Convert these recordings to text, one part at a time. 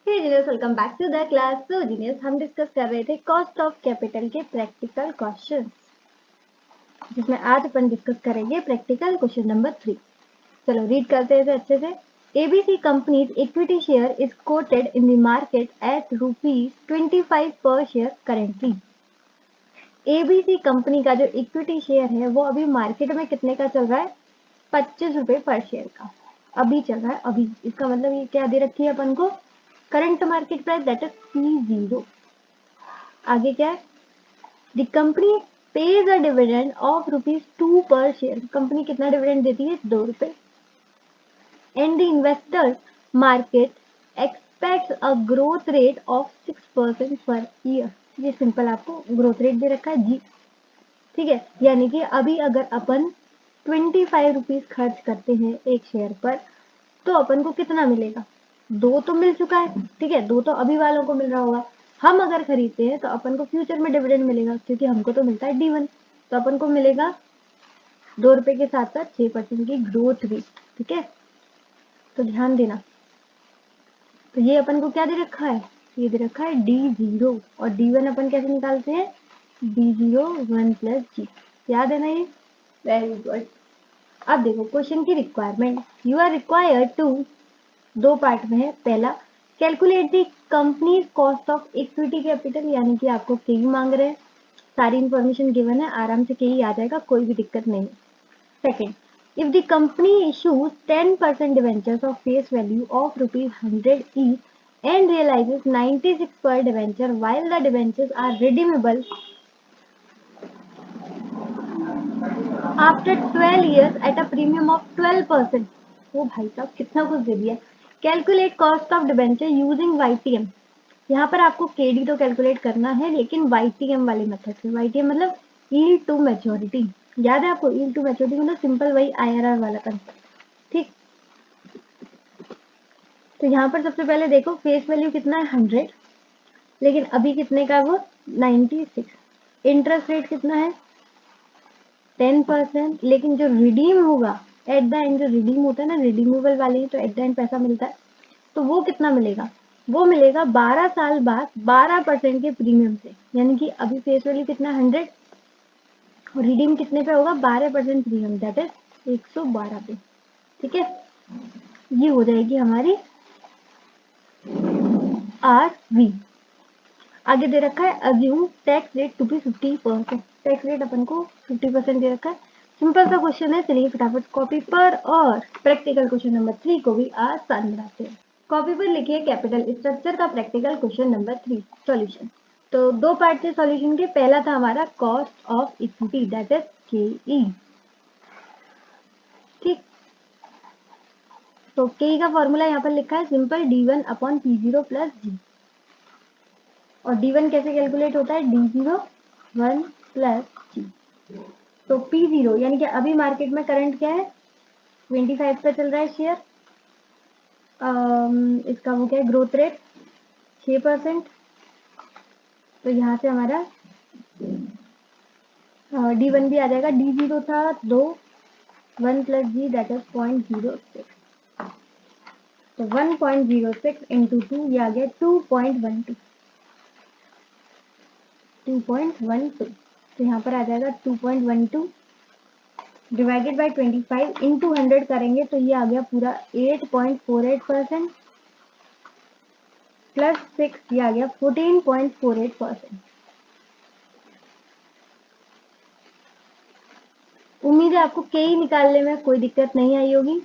Hey genius, welcome back to the class. तो genius, हम discuss कर रहे थे कॉस्ट ऑफ कैपिटल के प्रैक्टिकल क्वेश्चंस, जिसमें आज अपन डिस्कस करेंगे प्रैक्टिकल क्वेश्चन नंबर 3। चलो रीड करते हैं अच्छे से। ABC company's equity share is quoted in the market at ₹25 per share currently. ABC company का जो इक्विटी शेयर है वो अभी मार्केट में कितने का चल रहा है? 25 रुपए पर शेयर का अभी चल रहा है। अभी इसका मतलब ये क्या दे रखी है अपन को? Current market price, that is P0। आगे क्या है? The company page a dividend of ₹2 पर शेयर। कंपनी कितना डिविडेंड देती है? 2 रुपए। And the investor market aspects a growth rate of 6% per year. ये सिंपल आपको ग्रोथ रेट दे रखा है जी, ठीक है। यानी कि अभी अगर अपन 25 रुपीज खर्च करते हैं एक शेयर पर, तो अपन को कितना मिलेगा? 2 तो मिल चुका है, ठीक है, 2 तो अभी वालों को मिल रहा होगा। हम अगर खरीदते हैं तो अपन को फ्यूचर में डिविडेंड मिलेगा, क्योंकि हमको तो मिलता है D1, तो अपन को मिलेगा 2 रुपए के साथ साथ 6% की ग्रोथ रेट, ठीक है। तो ध्यान देना। तो ये अपन को क्या दे रखा है? ये दे रखा है D0, और D1 अपन कैसे निकालते हैं? D0 1 प्लस जी। याद है ना ये? Very good. अब देखो क्वेश्चन की requirement. You are required to, 2 part में है। पहला, calculate the company cost of equity capital, यानी कि आपको केई मांग रहे हैं। सारी इंफॉर्मेशन गिवन है, आराम से केई आ जाएगा, कोई भी दिक्कत नहीं। Second, if the company issues 10% debentures of face value of ₹100 each and realizes 96 per debenture while the debentures are redeemable after 12 years at a premium of 12%। वो भाई साहब कितना कुछ दे दिया। Calculate cost of debenture using YTM। यहाँ पर आपको KD तो कैलकुलेट करना है, लेकिन YTM वाले मेथड से। YTM मतलब यील्ड टू मैच्योरिटी। याद है आपको? यील्ड टू मैच्योरिटी मतलब सिंपल वही IRR वाला कंसेप्ट, ठीक। तो यहाँ पर सबसे पहले देखो, फेस वैल्यू कितना है? 100, लेकिन अभी कितने का वो? 96। इंटरेस्ट रेट कितना है? 10%, लेकिन जो रिडीम होगा एट द एंड, जो रिडीम होता है ना, रिडीमेबल वाले तो एट द एंड पैसा मिलता है, तो वो कितना मिलेगा? वो मिलेगा 12 साल बाद 12% के प्रीमियम से। यानी कि अभी फेस वैल्यू कितना? 100, और रिडीम कितने पे होगा? 12% प्रीमियम, दैट इज 112 पे, ठीक है। ये हो जाएगी हमारी RV। आगे दे रखा है assume tax rate to be 50%। Tax rate अपन को 50% दे रखा है। सिंपल सा क्वेश्चन है, चलिए फटाफट कॉपी पर और प्रैक्टिकल क्वेश्चन नंबर 3 को भी आसान बनाते हैं। कॉपी पर लिखिए कैपिटल स्ट्रक्चर का प्रैक्टिकल क्वेश्चन नंबर 3 सॉल्यूशन। तो 2 पार्ट थे सॉल्यूशन के। पहला था हमारा cost of equity, that is KE, ठीक। तो KE का फॉर्मूला यहाँ पर लिखा है simple, D1 upon P0 plus जी। और D1 कैसे कैलकुलेट होता है? D0 1 प्लस जी। तो P0 यानी कि अभी मार्केट में करंट क्या है? 25 पे चल रहा है शेयर। इसका वो क्या है? Growth rate 6%। तो यहाँ से हमारा D1 भी आ जाएगा। D0 था 2, 1 प्लस जी दैट इज 0.06। तो 1.06 इंटू 2, ये आ गया 2.12। तो यहाँ पर आ जाएगा 2.12 डिवाइडेड बाई 25 इंटू 100 करेंगे तो ये आ गया पूरा 8.48% प्लस 6, ये आ गया 14.48%। उम्मीद है आपको KE निकालने में कोई दिक्कत नहीं आई होगी,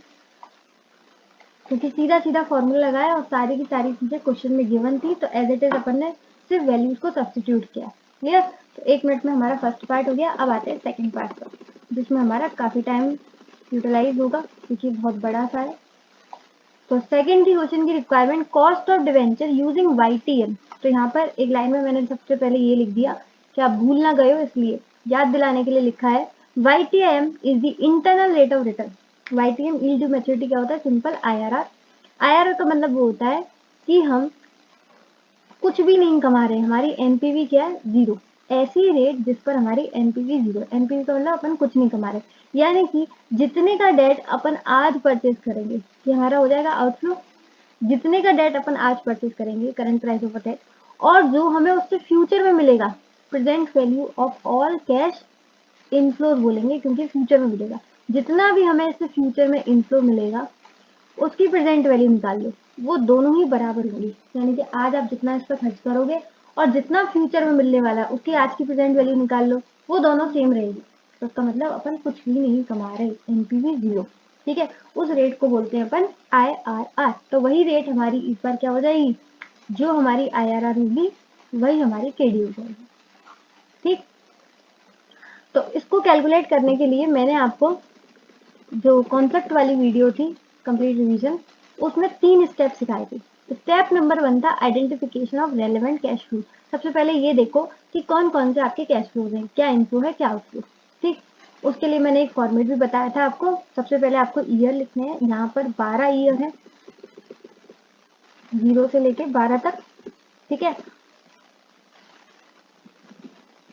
क्योंकि सीधा सीधा फॉर्मूला लगाया और सारी की सारी चीजें क्वेश्चन में गिवन थी, तो एज इट इज अपन ने सिर्फ वैल्यूज को सब्स्टिट्यूट किया। क्लियर? तो 1 मिनट में हमारा फर्स्ट पार्ट हो गया। अब आते हैं सेकंड पार्ट पर, जिसमें हमारा काफी टाइम यूटिलाइज होगा, क्योंकि बहुत बड़ा सा है। तो सेकंड थी क्वेश्चन की requirement, cost of debenture using YTM। तो यहाँ पर एक लाइन में मैंने सबसे पहले ये लिख दिया कि आप भूल ना गए हो, इसलिए याद दिलाने के लिए लिखा है YTM is the internal rate of return. YTM yield to maturity क्या होता है? Simple IRR। IRR का मतलब वो होता है कि हम कुछ भी नहीं कमा रहे, हमारी NPV क्या है? 0। ऐसी रेट जिस पर हमारी NPV 0। NPV का मतलब अपन कुछ नहीं कमा रहे, यानी कि जितने का डेट अपन आज परचेज करेंगे ये हमारा हो जाएगा आउटफ्लो। जितने का डेट अपन आज परचेज करेंगे करंट प्राइस ऑफ डेट, और जो हमें उससे फ्यूचर में मिलेगा, present value of all cash inflows बोलेंगे क्योंकि फ्यूचर में मिलेगा। जितना भी हमें इससे फ्यूचर में इनफ्लो मिलेगा उसकी प्रेजेंट वैल्यू निकाल लो, वो दोनों ही बराबर होगी। यानी कि आज आप जितना इस पर खर्च करोगे और जितना फ्यूचर में मिलने वाला है उसकी आज की प्रेजेंट वैल्यू निकाल लो, वो दोनों सेम रहेगी। तो इसका मतलब अपन कुछ भी नहीं कमा रहे, एनपीवी जीरो। ठीक है, उस रेट को बोलते हैं अपन IRR। तो वही रेट हमारी इस बार क्या हो जाएगी, जो हमारी IRR होगी वही हमारी केडी हो जाएगी। ठीक, तो इसको कैलकुलेट करने के लिए मैंने आपको जो कॉन्सेप्ट वाली वीडियो थी कंप्लीट रिवीजन, उसमें 3 स्टेप सिखाए थे। स्टेप नंबर 1 था identification of relevant cash flow. सबसे पहले ये देखो कि कौन कौन से आपके कैश फ्लोज हैं, क्या इनफ्लो है क्या आउटफ्लो। ठीक, उसके लिए मैंने एक फॉर्मेट भी बताया था आपको। सबसे पहले आपको ईयर लिखने हैं, यहाँ पर 12 ईयर है, 0 से लेके 12 तक। ठीक है,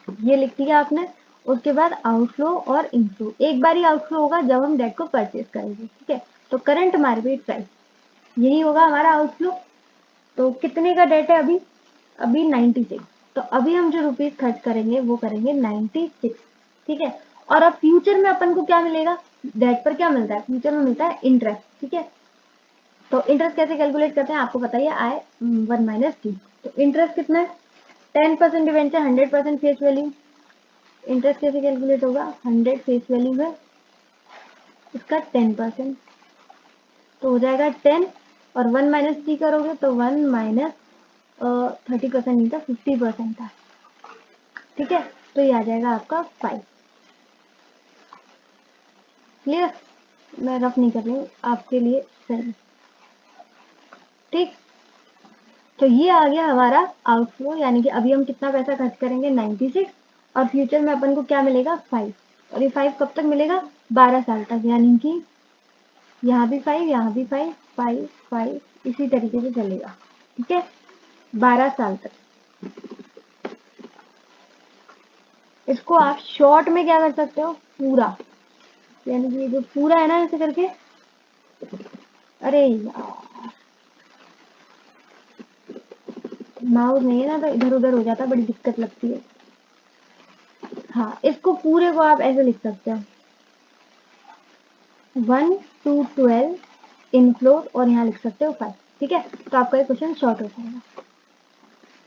ये लिख दिया आपने। उसके बाद आउटफ्लो और इनफ्लो, एक बार ही आउटफ्लो होगा जब हम डेट को परचेज करेंगे। ठीक है, तो करंट मार्केट प्राइस यही होगा हमारा आउटफ्लो। तो कितने का डेट है अभी, अभी 96। तो अभी हम जो रुपीज खर्च करेंगे वो करेंगे 96। ठीक है, और अब फ्यूचर में अपन को क्या मिलेगा, डेट पर क्या मिलता है, फ्यूचर में मिलता है इंटरेस्ट। ठीक है, तो इंटरेस्ट कैसे कैलकुलेट करते हैं आपको बताइए, I1 - T। तो इंटरेस्ट कितना है, 10% डिवेंचर 100% फेस वैल्यू। इंटरेस्ट कैसे कैलकुलेट होगा, 100 फेस वैल्यू है, इसका 10%, तो हो जाएगा 10, और 1 - T करोगे तो 1 - 30% नहीं था, 50% था। ठीक है, तो ये आ जाएगा आपका 5। क्लियर, मैं रफ नहीं कर रही हूँ आपके लिए सही। ठीक, तो ये आ गया हमारा आउटफ्लो, यानी कि अभी हम कितना पैसा खर्च करेंगे 96, और फ्यूचर में अपन को क्या मिलेगा 5। और ये 5 कब तक मिलेगा, 12 साल तक। यानी कि यहाँ भी 5, यहाँ भी 5, 5 5, इसी तरीके से चलेगा। ठीक है, 12 साल तक। इसको आप शॉर्ट में क्या कर सकते हो, पूरा, यानी कि जो पूरा है ना ऐसे करके, अरे यार माउस नहीं है ना तो इधर उधर हो जाता, बड़ी दिक्कत लगती है। हाँ, इसको पूरे को आप ऐसे लिख सकते हो, 1 to 12 इनफ्लो, और यहाँ लिख सकते हो 5। ठीक है, तो आपका ये क्वेश्चन शॉर्ट हो जाएगा।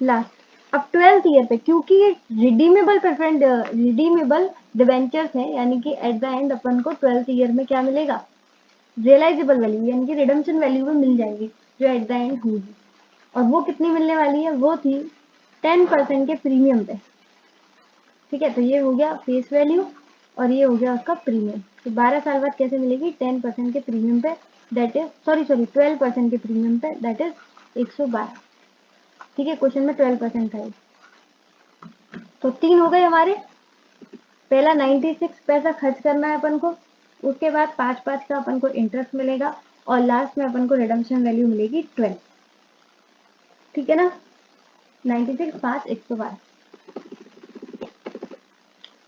लास्ट, अब 12th ईयर पे, क्योंकि ये रिडीमेबल डिवेंचर्स है, यानी कि एट द एंड अपन को 12th ईयर में क्या मिलेगा, रियलाइजेबल वैल्यू, यानी कि रिडम्पशन वैल्यू भी मिल जाएगी जो एट द एंड होगी। और वो कितनी मिलने वाली है, वो थी 10% के प्रीमियम पे। ठीक है, तो ये हो गया फेस वैल्यू और ये हो गया उसका प्रीमियम। तो 12 साल बाद कैसे मिलेगी, 10% के प्रीमियम पे, दैट इज 12% के प्रीमियम पे, दैट इज 112। ठीक है, क्वेश्चन में 12% था। तो 3 हो गए हमारे। पहला 96 पैसा खर्च करना है अपन को, उसके बाद 5 का अपन को इंटरेस्ट मिलेगा, और लास्ट में अपन को रिडम्पशन वैल्यू मिलेगी 12। ठीक है ना, 96 5 112।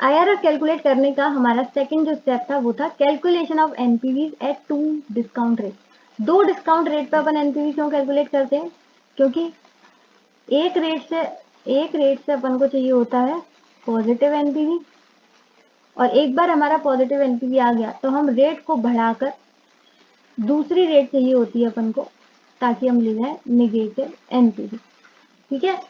IRR कैलकुलेट करने का हमारा सेकंड जो स्टेप था वो था calculation of NPV at 2 discount rate. 2 discount rate पे अपन एनपीवी क्यों कैलकुलेट करते हैं, क्योंकि एक रेट से अपन को चाहिए होता है पॉजिटिव एनपीवी, और एक बार हमारा पॉजिटिव एनपीवी आ गया तो हम रेट को बढ़ाकर दूसरी रेट चाहिए होती है अपन को, ताकि हम ले जाए निगेटिव एनपीवी। ठीक है,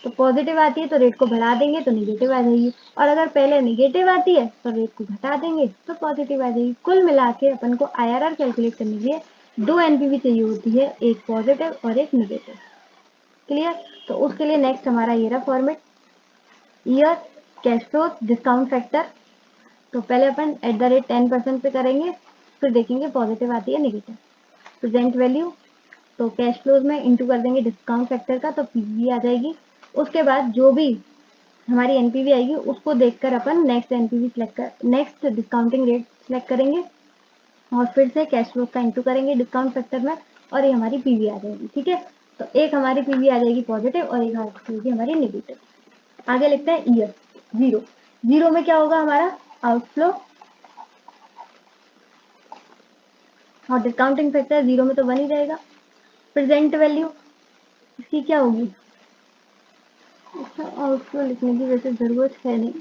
तो पॉजिटिव आती है तो रेट को बढ़ा देंगे तो निगेटिव आ जाएगी, और अगर पहले निगेटिव आती है तो रेट को घटा देंगे तो पॉजिटिव आ जाएगी। कुल मिला के अपन को IRR कैलकुलेट करने के लिए 2 एनपीवी चाहिए होती है, एक पॉजिटिव और एक निगेटिव। क्लियर, तो उसके लिए नेक्स्ट हमारा ये रहा format, year, cash flow, discount factor. तो पहले अपन एट द रेट 10% पे करेंगे, फिर देखेंगे पॉजिटिव आती है निगेटिव। प्रेजेंट वैल्यू, तो कैश फ्लोज में इंटू कर देंगे डिस्काउंट फैक्टर का, तो पीवी आ जाएगी। उसके बाद जो भी हमारी एनपीवी आएगी उसको देखकर अपन नेक्स्ट डिस्काउंटिंग रेट सिलेक्ट करेंगे, और फिर से कैश फ्लो का इंटू करेंगे डिस्काउंट फैक्टर में, और ये हमारी पीवी आ जाएगी। ठीक है, तो एक हमारी पीवी आ जाएगी पॉजिटिव और एक आएगी हमारी नेगेटिव। आगे लिखते हैं ईयर, 0। 0 में क्या होगा हमारा आउटफ्लो, और डिस्काउंटिंग फैक्टर 0 में तो 1 ही जाएगा। प्रेजेंट वैल्यू इसकी क्या होगी? इसका आउटफ्लो लिखने की वैसे जरूरत है नहीं,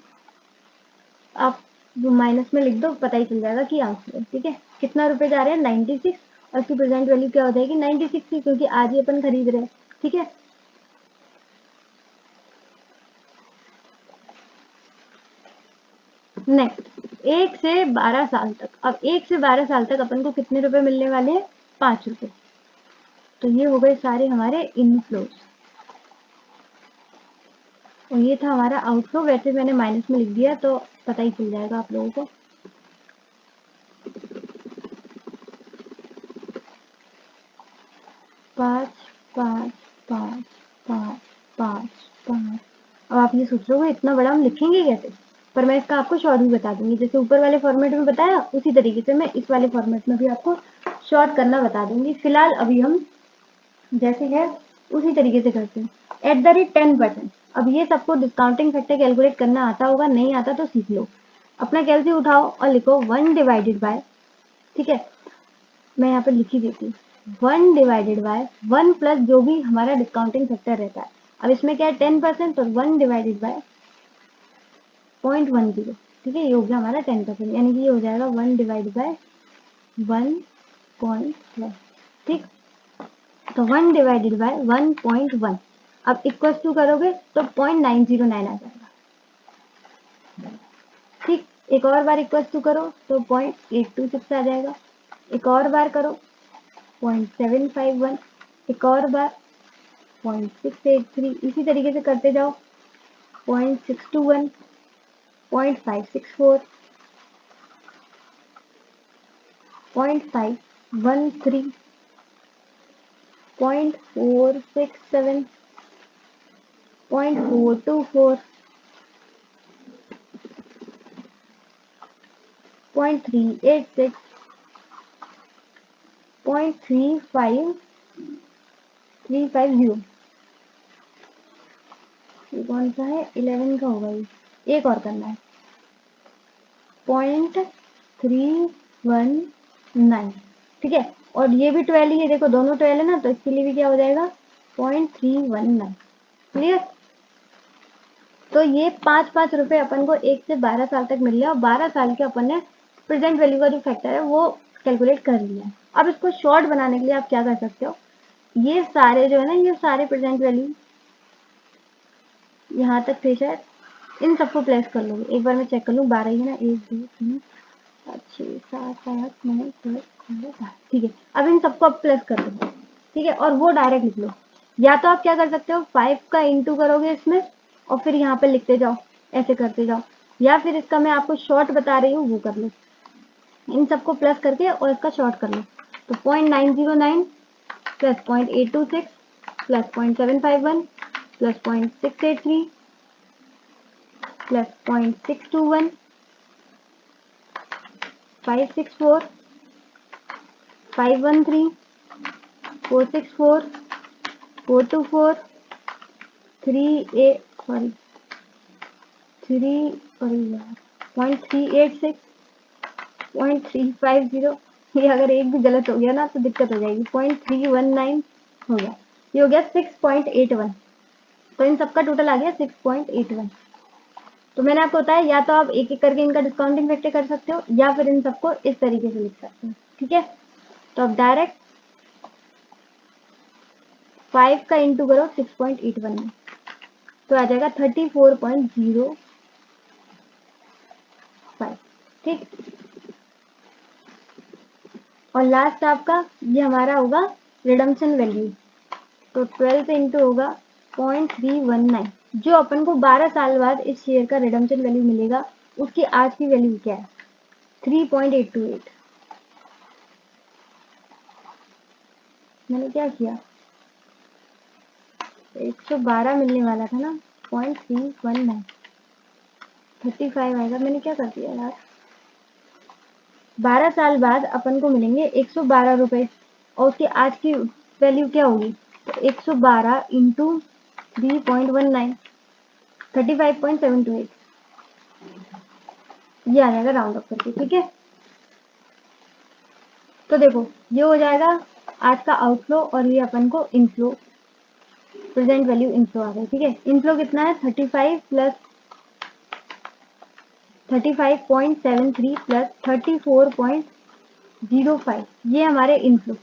आप जो माइनस में लिख दो पता ही चल जाएगा कि आउटफ्लो। ठीक है, कितना रुपए जा रहे हैं? 96, और इसकी प्रेजेंट वैल्यू क्या हो जाएगी? 96 की, क्योंकि आज ही अपन खरीद रहे हैं। ठीक है, नेक्स्ट 1 से 12 साल तक। अब 1 से 12 साल तक अपन को कितने रुपए मिलने वाले हैं? 5 रुपए। तो ये हो गए सारे हमारे इनफ्लोज, और ये था हमारा आउटफ्लो। वैसे मैंने माइनस में लिख दिया तो पता ही चल जाएगा आप लोगों को। पाँच पाँच पाँच पाँच पाँच पाँच। अब आप ये सोच रहे हो इतना बड़ा हम लिखेंगे कैसे, पर मैं इसका आपको शॉर्ट भी बता दूंगी। जैसे ऊपर वाले फॉर्मेट में बताया उसी तरीके से मैं इस वाले फॉर्मेट में भी आपको शॉर्ट करना बता दूंगी। फिलहाल अभी हम जैसे है उसी तरीके से करते हैं। @10%। अब ये सबको डिस्काउंटिंग फैक्टर कैलकुलेट करना आता होगा, नहीं आता तो सीख लो। अपना कैलसी उठाओ और लिखो 1 डिवाइडेड बाय, ठीक है, मैं यहाँ पे लिख ही देती हूँ, 1 डिवाइडेड बाय 1 प्लस जो भी हमारा डिस्काउंटिंग फैक्टर रहता है। अब इसमें क्या है 10%, और 1 डिवाइडेड बाय 0.10। ठीक है, ये हो गया हमारा 10%, यानी कि ये हो जाएगा 1 डिवाइड बाय 1.1। ठीक, तो 1 डिवाइडेड बाय 1.1। अब इक्वल्स टू करोगे तो 0.909 आ जाएगा। ठीक, एक और बार इक्वल्स टू करो तो 0.826 आ जाएगा। एक और बार करो 0.751, एक और बार 0.683, इसी तरीके से करते जाओ। 0.621, 0.564, 0.513, 0.467, 0.424, 0.386, 0.35350। ये कौन सा है? 11 का होगा ये, एक और करना है। 0.319। ठीक है, और ये भी 12 ही है, देखो दोनों 12 है ना, तो इसके लिए भी क्या हो जाएगा? 0.319। क्लियर? तो ये 5-5 रुपए अपन को 1 से 12 साल तक मिल रहा है, और 12 साल के अपन ने प्रेजेंट वैल्यू का जो फैक्टर है वो कैलकुलेट कर लिया है। अब इसको शॉर्ट बनाने के लिए आप क्या कर सकते हो, ये सारे जो है ना, ये सारे प्रेजेंट वैल्यू यहाँ तक थे शायद, इन सबको प्लेस कर लोगे। एक बार मैं चेक कर लूँ, 12 ही है ना, 1 2 3 4 6 7 8 9 10 11। ठीक है, अब इन सबको अब प्लस कर दो। ठीक है, और वो डायरेक्ट लिख लो। या तो आप क्या कर सकते हो, 5 का इंटू करोगे इसमें और फिर यहाँ पे लिखते जाओ, ऐसे करते जाओ, या फिर इसका मैं आपको शॉर्ट बता रही हूँ वो कर लो। इन सबको प्लस करके और इसका शॉर्ट कर लो, तो 0.909 प्लस 0.826 प्लस 0.751 प्लस 0.683 प्लस 0.621, 564, 513, 464, 424, 0.386, 0.350। ये अगर एक भी गलत हो गया ना तो दिक्कत हो जाएगी। 0.319 हो गया, ये हो गया 6.81। तो इन सबका टोटल आ गया 6.81। तो मैंने आपको बताया या तो आप एक एक करके इनका डिस्काउंटिंग फैक्टर कर सकते हो, या फिर इन सबको इस तरीके से लिख सकते हो। ठीक है, तो अब डायरेक्ट 5 का इंटू करो 6.81 में, तो आ जाएगा 34.05। ठीक, और लास्ट आपका ये हमारा होगा रिडम्पशन वैल्यू, तो 12 से इंटू होगा 0.319। जो अपन को 12 साल बाद इस शेयर का रिडम्पशन वैल्यू मिलेगा, उसकी आज की वैल्यू क्या है? 3.828। मैंने क्या किया, 112 मिलने वाला था ना, 0.319, 35 आएगा। मैंने क्या कर दिया यार, 12 साल बाद अपन को मिलेंगे 112 रुपए, और उसकी आज की वैल्यू क्या होगी? तो 112 इंटू 3.19, 35.728, ये आ जाएगा राउंड अप करके। ठीक है, तो देखो ये हो जाएगा आज का आउटफ्लो और ये अपन को इनफ्लो, प्रेजेंट वैल्यू इनफ्लो आ गई। ठीक है, इनफ्लो कितना है 35 प्लस 35.73 प्लस 34.05, ये हमारे इनफ्लो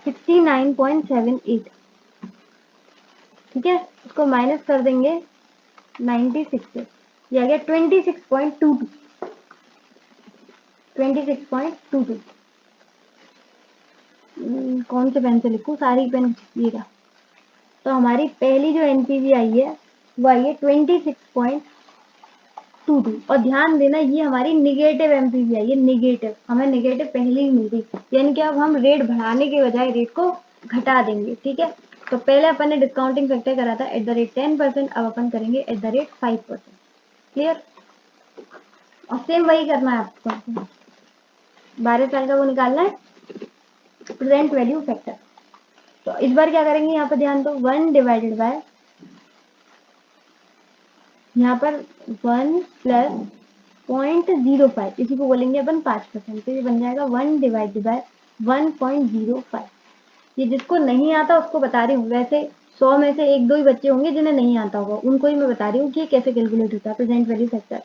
69.78। ठीक है, इसको माइनस कर देंगे 96 से, ये आ गया 26.22। 26.22 कौन से पेन से लिखूं, सारी पेन लिखिएगा। तो हमारी पहली जो एनपीवी आई है वो आई है 26.22। और ध्यान देना ये हमारी निगेटिव एमपीवी आई है, निगेटिव, हमें निगेटिव पहले ही मिल गई, यानी कि अब हम रेट बढ़ाने के बजाय रेट को घटा देंगे। ठीक है, तो पहले अपन ने डिस्काउंटिंग फैक्टर करा था @10%, अब अपन करेंगे @5%। क्लियर? और सेम वही करना है आपको, 12 साल का वो निकालना है, प्रेजेंट वैल्यू फैक्टर। तो इस बार क्या करेंगे, यहाँ पर ध्यान दो, 1 डिवाइडेड बाय, यहाँ पर 1 प्लस 0.05, इसी को बोलेंगे अपन 5%। तो ये बन जाएगा 1 डिवाइडेड बाय 1.05। ये जिसको नहीं आता उसको बता रही हूँ, वैसे 100 में से 1-2 ही बच्चे होंगे जिन्हें नहीं आता होगा, उनको ही मैं बता रही हूँ कि ये कैसे कैलकुलेट होता है present value factor.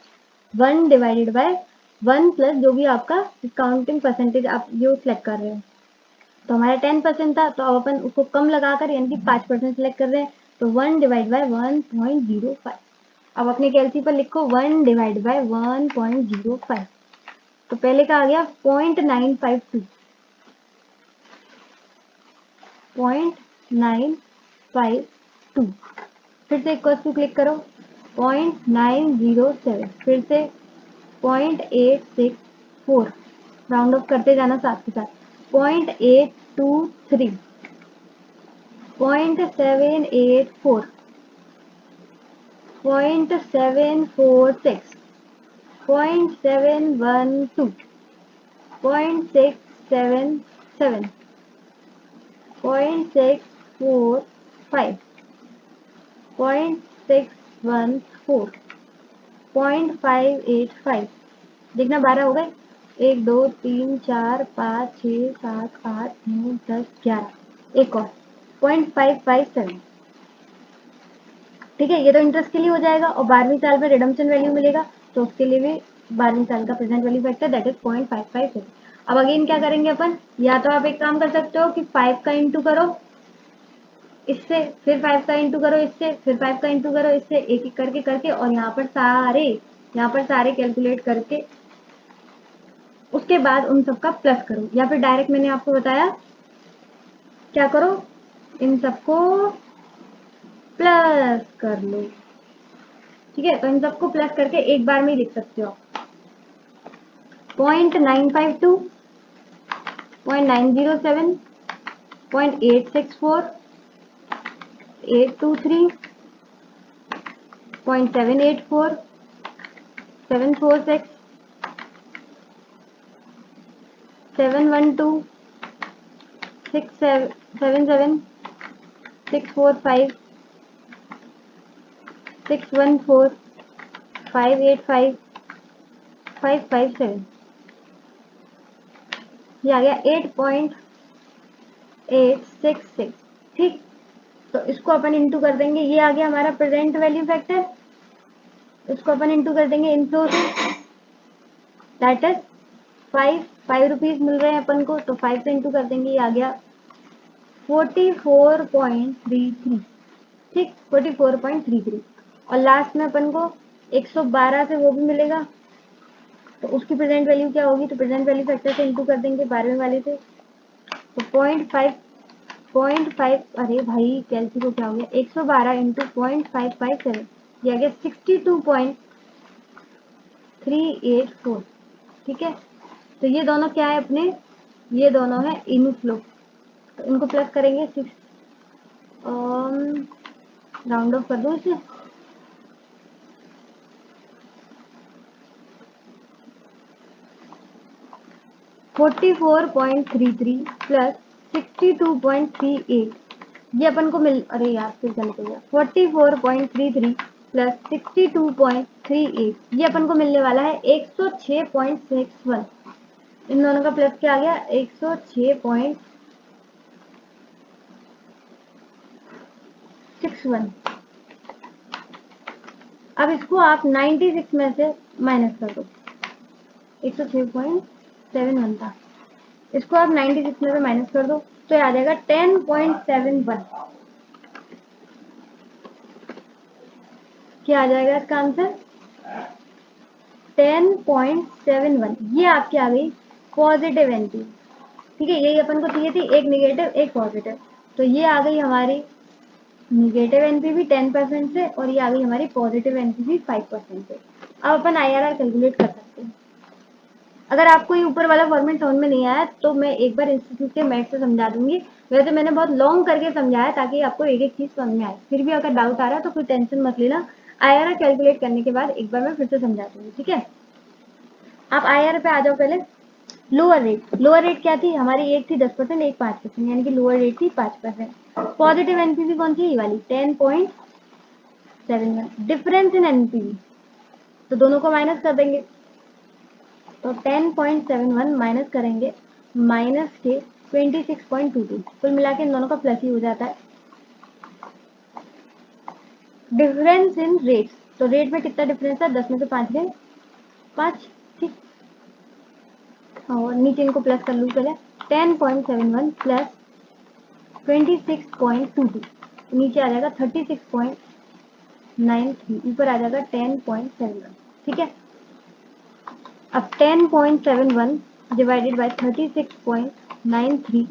1 divided by 1 plus जो भी आपका डिस्काउंटिंग परसेंटेज आप जो सिलेक्ट कर रहे हो, तो हमारा 10% था, तो अब अपन उसको कम लगाकर यानी कि 5% सिलेक्ट कर रहे हैं, तो 1 डिवाइड बाय 1.05। अब अपने कैलसी पर लिखो 1 डिवाइड बाय 1.05। तो पहले का आ गया 0.952, 0.952। फिर से इक्वल टू क्लिक करो, 0.907, फिर से 0.864, राउंड ऑफ करते जाना साथ के साथ, 0.823, 0.784, 0.746, 0.712, 0.677, 0.645, 0.614, 0.585। देखना 12 हो गए, 1 2 3 4 5 6 7 8 9 10 11, एक और 0.557। ठीक है, ये तो इंटरेस्ट के लिए हो जाएगा, और 12वीं साल में रिडम्पशन वैल्यू मिलेगा, तो उसके लिए भी 12वीं साल का present value factor that is 0.557। अब अगेन क्या करेंगे अपन, या तो आप एक काम कर सकते हो कि 5 का इंटू करो इससे, फिर 5 का इंटू करो इससे, फिर 5 का इंटू करो इससे, एक एक करके करके, और यहाँ पर सारे कैलकुलेट करके उसके बाद उन सबका प्लस करो, या फिर डायरेक्ट मैंने आपको बताया क्या करो, इन सबको प्लस कर लो। ठीक है, तो इन सबको प्लस करके एक बार में ही लिख सकते हो। 0.952, 0.907, 0.864, 823, 0.784, 746, 712, 677, 645, 614, 585, 557। ये आ गया 8.866। ठीक, तो इसको अपन इंटू कर देंगे, ये आ गया हमारा प्रेजेंट वैल्यू फैक्टर, इसको अपन इंटू कर देंगे इनफ्लो से, दैट इज 5 रुपीज मिल रहे हैं अपन को, तो 5 से इंटू कर देंगे, ये आ गया 44.33। ठीक, 44.33। और लास्ट में अपन को 112 से वो भी मिलेगा, तो उसकी प्रेजेंट वैल्यू क्या होगी, तो प्रेजेंट वैल्यू फैक्टर से इंटू कर देंगे 12वें वाले से, तो 0.5, अरे भाई कैलसी को क्या हो गया, 112 इंटू 0.557, ये आ गया 62.384। ठीक है, तो ये दोनों क्या है अपने, ये दोनों है इनफ्लो, तो इनको प्लस करेंगे 6, राउंड ऑफ कर दो इसे, 44.33 प्लस 62.38, ये अपन को मिल, अरे यार फिर क्या निकल गया, 44.33 प्लस 62.38, ये अपन को मिलने वाला है 106.61। इन दोनों का प्लस क्या आ गया 106.61। अब इसको आप 96 में से माइनस कर दो, 106.71 था, इसको आप 96 में से माइनस कर दो तो ये आ जाएगा 10.71। क्या आ जाएगा इसका आंसर 10.71। ये आपकी आ गई पॉजिटिव एनपी। ठीक है, यही अपन को चाहिए थी, एक निगेटिव एक पॉजिटिव। तो ये आ गई हमारी निगेटिव एनपीवी 10% से और ये आ गई हमारी पॉजिटिव एनपीवी 5% से। अब अपन आईआरआर कैलकुलेट कर सकते हैं। अगर आपको ये ऊपर वाला फॉर्मेट समझ में नहीं आया तो मैं एक बार इंस्टीट्यूट के मैथ से समझा दूंगी। वैसे मैंने बहुत लॉन्ग करके समझाया ताकि आपको एक एक चीज समझ में आए। फिर भी अगर डाउट आ रहा है तो कोई टेंशन मत लेना, आईआरआर कैलकुलेट करने के बाद एक बार मैं फिर से समझा दूंगी। ठीक है, आप आईआरआर पे आ जाओ। पहले लोअर रेट क्या थी हमारी, एक थी 10%, एक 5%, यानी कि लोअर रेट थी 5%। पॉजिटिव एनपीवी कौन सी, ये वाली 10.71। डिफरेंस इन एनपीवी तो दोनों को माइनस कर देंगे, तो 10.71 माइनस करेंगे माइनस के 26.22, कुल मिला के इन दोनों का प्लस ही हो जाता है। डिफरेंस इन रेट, तो रेट में कितना डिफरेंस था, 10 में से 5 गए 5। ठीक, और नीचे इनको प्लस कर लूँ पहले, 10.71 प्लस 26.22, नीचे आ जाएगा 36.93, ऊपर आ जाएगा 10.71। ठीक है, अब 10.71 डिवाइडेड बाय 36.93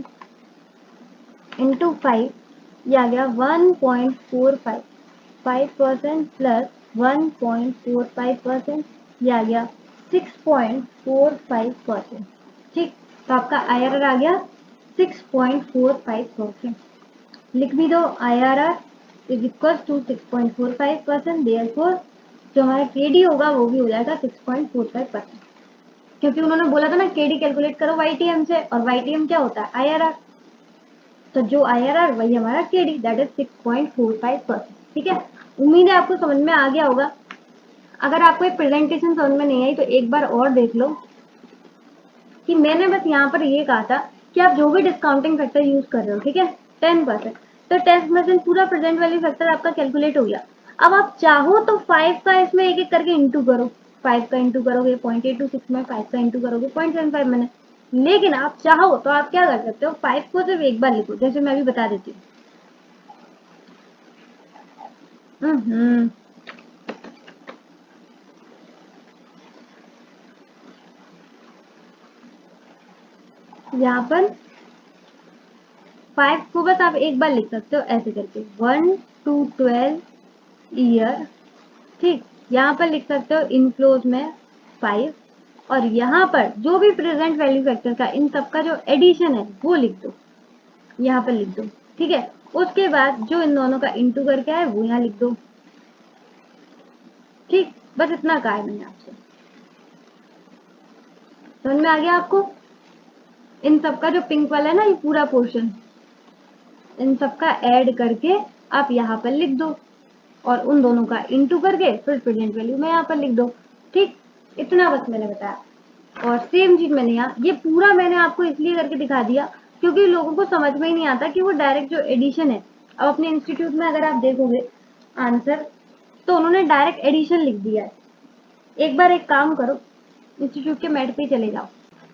इंटू 5, ये आ गया 1.45, 5% प्लस 1.45%, ये आ गया 6.45%। ठीक, तो आपका आईआरआर आ गया 6.45%। लिख भी दो, IRR is equal to 6.45%, therefore जो हमारा केडी होगा वो भी हो जाएगा 6.45%, क्योंकि उन्होंने बोला था ना केडी कैलकुलेट करो वाईटीएम से, और वाईटीएम क्या होता है आईआरआर, तो जो आईआरआर वही हमारा केडी, दैट इज 6.45%। ठीक है, उम्मीद है आपको समझ में आ गया होगा। अगर आपको एक प्रेजेंटेशन समझ में नहीं आई तो एक बार और देख लो कि मैंने बस यहाँ पर ये कहा था कि आप जो भी डिस्काउंटिंग फैक्टर यूज कर रहे हो, ठीक है 10%, तो 10% पूरा प्रेजेंट वैल्यू फैक्टर आपका कैलकुलेट हो गया। अब आप चाहो तो 5 का इसमें एक एक करके इंटू करो, 5 का इंटू करोगे 0.826 में, 5 का इंटू करोगे 0.75 में। लेकिन आप चाहो तो आप क्या कर सकते हो, 5 को सिर्फ एक बार लिखो, जैसे मैं अभी बता देती हूँ। यहाँ पर 5 को बस आप एक बार लिख सकते हो ऐसे करके, 1 to 12 ईयर। ठीक, यहाँ पर लिख सकते हो इनक्लोज में 5, और यहाँ पर जो भी प्रेजेंट वैल्यू फैक्टर का इन सबका जो एडिशन है वो लिख दो, यहाँ पर लिख दो। ठीक है, उसके बाद जो इन दोनों का इंटू करके आए वो यहाँ लिख दो। ठीक, बस इतना कहा है मैंने आपसे, समझ में आ गया आपको। इन सबका जो पिंक वाला है ना ये पूरा पोर्शन, इन सबका ऐड करके आप यहाँ पर लिख दो, और उन दोनों का इंटू करके फिर प्रेजेंट वैल्यू में यहाँ पर लिख दो। ठीक, इतना बस मैंने बताया। और सेम चीज मैंने यहाँ, ये पूरा मैंने आपको इसलिए करके दिखा दिया क्योंकि लोगों को समझ में ही नहीं आता कि वो डायरेक्ट जो एडिशन है, अब अपने इंस्टीट्यूट में अगर आप देखोगे आंसर तो उन्होंने डायरेक्ट एडिशन लिख दिया है। एक बार एक काम करो, इंस्टीट्यूट के मैट पे चले जाओ,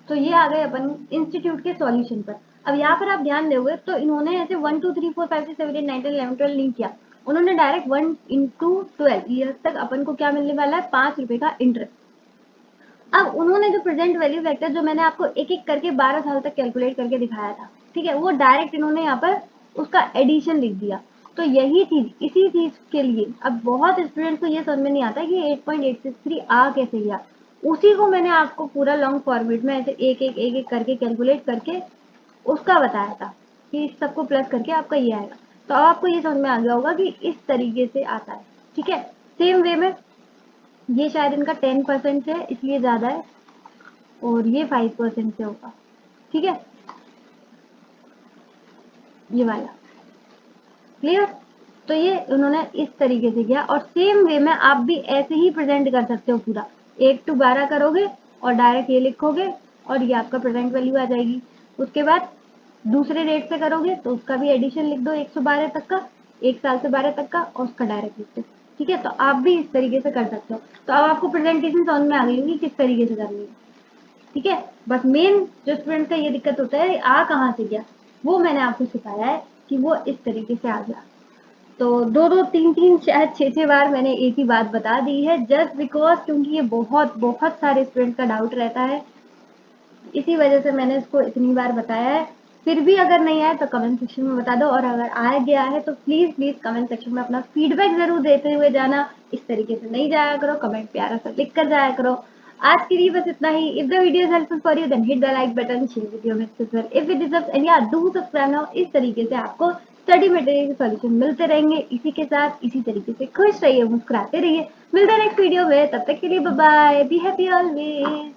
तो ये आ गए अपन इंस्टीट्यूट के सॉल्यूशन पर। अब यहाँ पर आप ध्यान दोगे तो इन्होंने ऐसे 1 2 3 4 5 6 7 8 9 10 11 12 नहीं किया, उन्होंने डायरेक्ट 1 into 12 ईयर्स तक अपन को क्या मिलने वाला है, 5 रुपए का इंटरेस्ट। अब उन्होंने जो प्रेजेंट वैल्यू फैक्टर जो मैंने आपको एक एक करके 12 साल तक कैलकुलेट करके दिखाया था, ठीक है, वो डायरेक्ट इन्होंने यहाँ पर उसका एडिशन लिख दिया। तो यही चीज, इसी चीज के लिए अब बहुत स्टूडेंट को ये समझ में नहीं आता कि 8.863 आ कैसे गया, उसी को मैंने आपको पूरा लॉन्ग फॉर्मेट में ऐसे एक एक करके कैलकुलेट करके उसका बताया था कि इस सबको प्लस करके आपका ये आएगा। तो अब आपको ये समझ में आ गया होगा कि इस तरीके से आता है। ठीक है, सेम वे में ये शायद इनका 10% है इसलिए ज्यादा है, और ये 5% से होगा। ठीक है, ये वाला क्लियर। तो ये उन्होंने इस तरीके से किया, और सेम वे में आप भी ऐसे ही प्रेजेंट कर सकते हो पूरा, 1 to 12 करोगे और डायरेक्ट ये लिखोगे और ये आपका प्रेजेंट वैल्यू आ जाएगी। उसके बाद दूसरे डेट से करोगे तो उसका भी एडिशन लिख दो 112 तक का, 1 साल से 12 तक का, और उसका डायरेक्ट लिख दो। ठीक है, तो आप भी इस तरीके से कर सकते हो। तो अब आपको प्रेजेंटेशन समझ में आ गई होगी किस तरीके से करनी है। ठीक है, बस मेन जो स्टूडेंट का ये दिक्कत होता है आ कहाँ से गया, वो मैंने आपको सिखाया है कि वो इस तरीके से आ गया। तो 2-2, 3-3, शायद 6-6 बार मैंने एक ही बात बता दी है, जस्ट बिकॉज क्योंकि ये बहुत बहुत सारे स्टूडेंट का डाउट रहता है, इसी वजह से मैंने इसको इतनी बार बताया है। फिर भी अगर नहीं आए तो कमेंट सेक्शन में बता दो, और अगर आ गया है तो प्लीज प्लीज कमेंट सेक्शन में अपना फीडबैक जरूर देते हुए जाना। इस तरीके से नहीं जाया करो, कमेंट प्यारा सा लिख कर जाया करो। आज के लिए बस इतना ही। If the video is helpful for you then hit the like button, share video में इफ इट डिजर्व्स एंड या डू सब्सक्राइब नाउ। इस तरीके से आपको स्टडी मटेरियल के सॉल्यूशन मिलते रहेंगे। इसी के साथ इसी तरीके से खुश रहिए, मुस्कुराते रहिए। मिलते हैं नेक्स्ट वीडियो में, तब तक के लिए bye bye, be happy always.